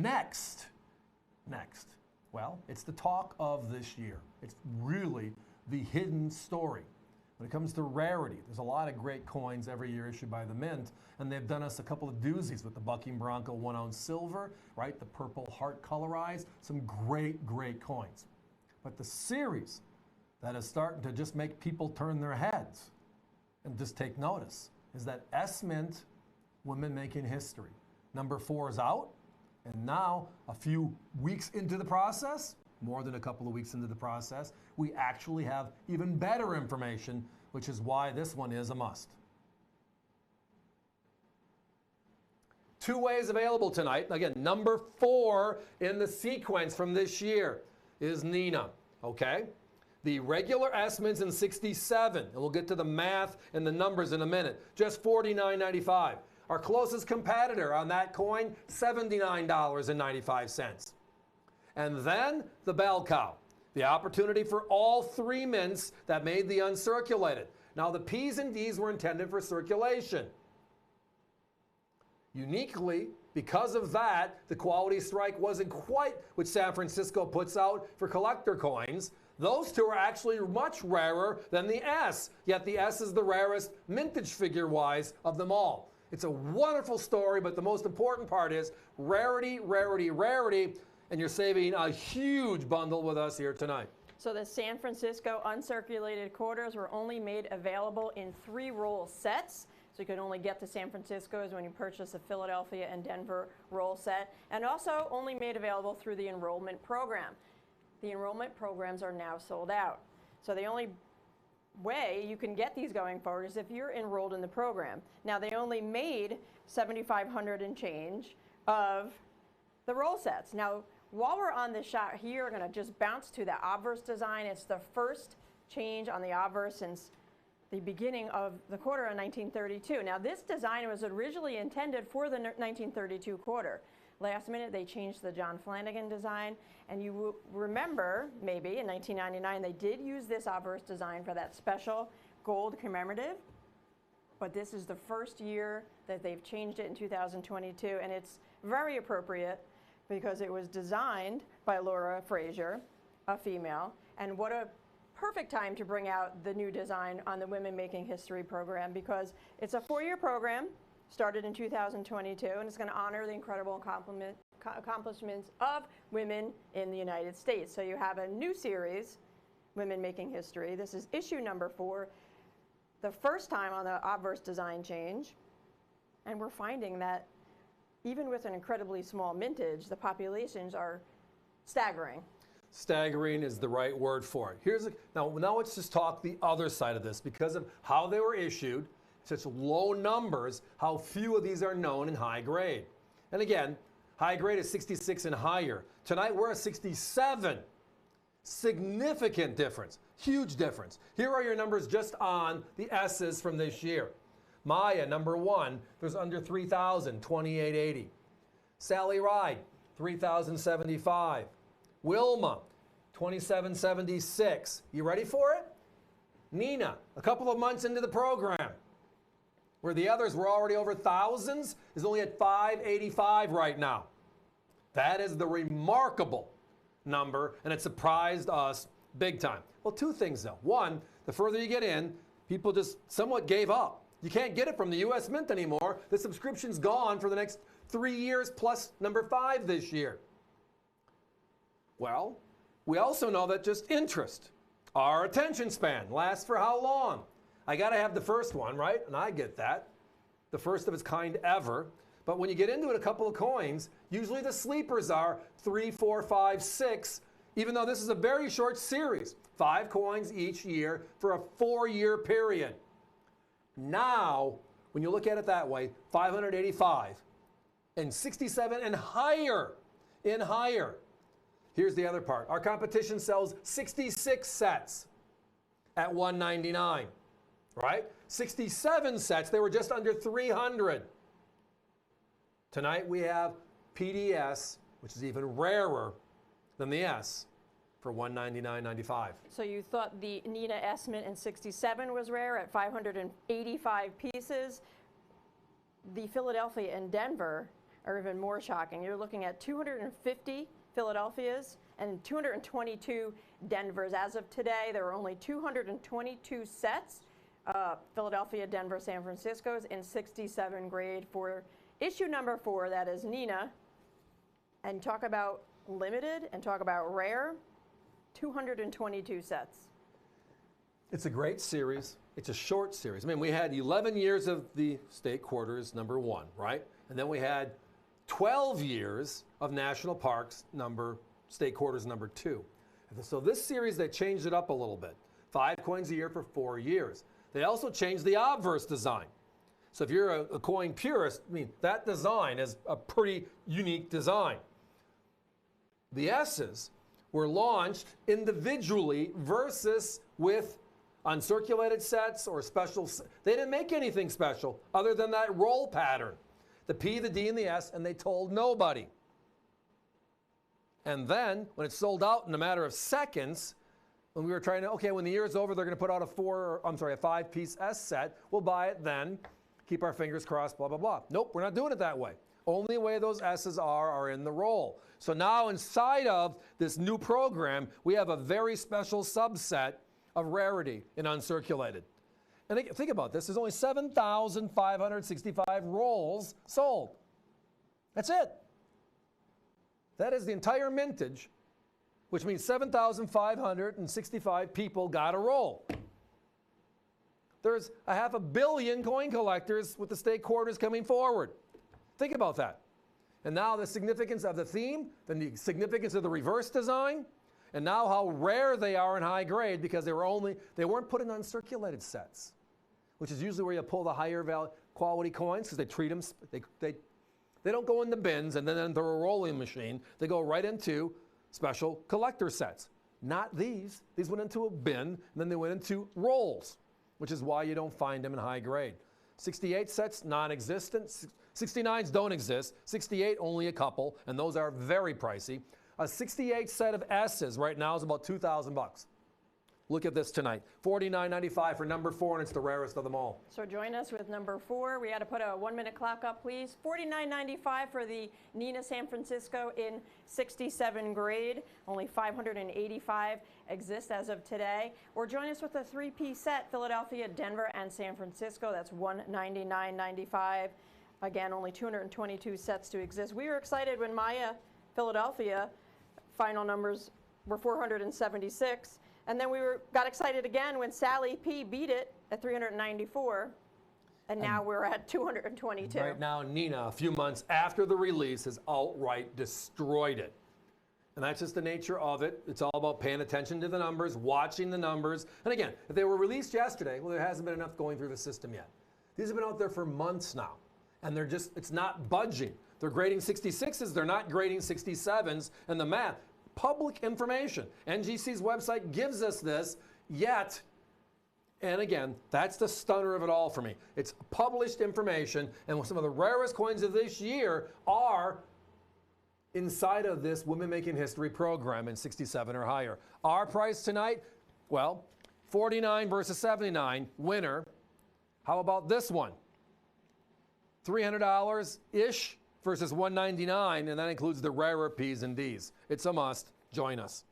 Next, well, it's the talk of this year. It's really the hidden story. When it comes to rarity, there's a lot of great coins every year issued by the Mint, and they've done us a couple of doozies with the Bucking Bronco 1-ounce silver, right? The Purple Heart colorized, some great, great coins. But the series that is starting to just make people turn their heads and just take notice is that S-Mint Women Making History. Number 4 is out, and now a few weeks into the process, more than a couple of weeks into the process, we actually have even better information, which is why this one is a must. 2 ways available tonight. Again, number 4 in the sequence from this year is Nina, okay? The regular S-Mints in 67, and we'll get to the math and the numbers in a minute, just $49.95. Our closest competitor on that coin, $79.95. And then the bell cow, the opportunity for all 3 mints that made the uncirculated. Now the P's and D's were intended for circulation. Uniquely, because of that, the quality strike wasn't quite what San Francisco puts out for collector coins. Those 2 are actually much rarer than the S, yet the S is the rarest mintage figure-wise of them all. It's a wonderful story, but the most important part is rarity, rarity, rarity, and you're saving a huge bundle with us here tonight. So the San Francisco uncirculated quarters were only made available in 3 roll sets. So you could only get the San Franciscos when you purchase a Philadelphia and Denver roll set, and also only made available through the enrollment program. The enrollment programs are now sold out. So the only way you can get these going forward is if you're enrolled in the program. Now they only made 7,500 and change of the roll sets. Now while we're on the shot here, we're going to just bounce to the obverse design. It's the first change on the obverse since the beginning of the quarter in 1932. Now this design was originally intended for the 1932 quarter. Last minute they changed the John Flanagan design, and you will remember maybe in 1999 they did use this obverse design for that special gold commemorative, but this is the first year that they've changed it in 2022, and it's very appropriate because it was designed by Laura Frazier, a female, and what a perfect time to bring out the new design on the Women Making History program, because it's a 4-year program, started in 2022, and it's going to honor the incredible accomplishments of women in the United States. So you have a new series, Women Making History. This is issue number 4, the first time on the obverse design change, and we're finding that even with an incredibly small mintage, the populations are staggering. Staggering is the right word for it. Now let's just talk the other side of this. Because of how they were issued, such low numbers, how few of these are known in high grade. And again, high grade is 66 and higher. Tonight we're at 67. Significant difference, huge difference. Here are your numbers just on the S's from this year. Maya, number 1, there's under 3,000, 2880. Sally Ride, 3,075. Wilma, 2776. You ready for it? Nina, a couple of months into the program, where the others were already over thousands, is only at 585 right now. That is the remarkable number, and it surprised us big time. Well, 2 things though. 1, the further you get in, people just somewhat gave up. You can't get it from the US Mint anymore. The subscription's gone for the next 3 years plus number 5 this year. Well, we also know that just interest, our attention span, lasts for how long? I got to have the first one, right? And I get that. The first of its kind ever. But when you get into it, a couple of coins, usually the sleepers are 3, 4, 5, 6, even though this is a very short series. 5 coins each year for a 4-year period. Now, when you look at it that way, 585 and 67 and higher, Here's the other part. Our competition sells 66 sets at $199, right? 67 sets, they were just under 300. Tonight we have PDS, which is even rarer than the S, for $199.95. So you thought the Nina S-Mint in 67 was rare at 585 pieces. The Philadelphia and Denver are even more shocking. You're looking at 250 Philadelphias and 222 Denvers. As of today, there are only 222 sets, Philadelphia, Denver, San Francisco's in 67 grade for issue number 4, that is Nina. And talk about limited and talk about rare, 222 sets. It's a great series. It's a short series. I mean, we had 11 years of the state quarters, number 1, right? And then we had 12 years of national parks, state quarters, number 2. And so this series, they changed it up a little bit. 5 coins a year for 4 years. They also changed the obverse design. So if you're a coin purist, I mean, that design is a pretty unique design. The S's were launched individually versus with uncirculated sets or special. They didn't make anything special other than that roll pattern. The P, the D, and the S, and they told nobody. And then, when it sold out in a matter of seconds, when we were trying to, okay, when the year is over, they're going to put out a 5-piece S set. We'll buy it then. Keep our fingers crossed, blah, blah, blah. Nope, we're not doing it that way. Only way those S's are in the roll. So now inside of this new program, we have a very special subset of rarity in uncirculated. And think about this. There's only 7,565 rolls sold. That's it. That is the entire mintage, which means 7,565 people got a roll. There's 500 million coin collectors with the state quarters coming forward. Think about that. And now the significance of the theme, the significance of the reverse design, and now how rare they are in high grade because they weren't put in uncirculated sets, which is usually where you pull the higher quality coins because they treat them, they don't go in the bins and then into a rolling machine. They go right into special collector sets. Not these. These went into a bin and then they went into rolls, which is why you don't find them in high grade. 68 sets, non-existent. 69s don't exist. 68, only a couple, and those are very pricey. A 68 set of S's right now is about $2,000. Look at this tonight. $49.95 for number 4, and it's the rarest of them all. So join us with number 4. We had to put a 1-minute clock up, please. $49.95 for the Nina San Francisco in 67 grade. Only 585 exist as of today. Or join us with a 3-piece set, Philadelphia, Denver, and San Francisco. That's $199.95. Again, only 222 sets to exist. We were excited when Maya Philadelphia final numbers were 476. And then we got excited again when Sally P beat it at 394. And now we're at 222. Right now, Nina, a few months after the release, has outright destroyed it. And that's just the nature of it. It's all about paying attention to the numbers, watching the numbers. And again, if they were released yesterday, well, there hasn't been enough going through the system yet. These have been out there for months now. And it's not budging. They're grading 66s, they're not grading 67s, and the math. Public information. NGC's website gives us this, yet, and again, that's the stunner of it all for me. It's published information, and some of the rarest coins of this year are inside of this Women Making History program in 67 or higher. Our price tonight, well, 49 versus 79, winner. How about this one? $300-ish versus $199, and that includes the rarer P's and D's. It's a must. Join us.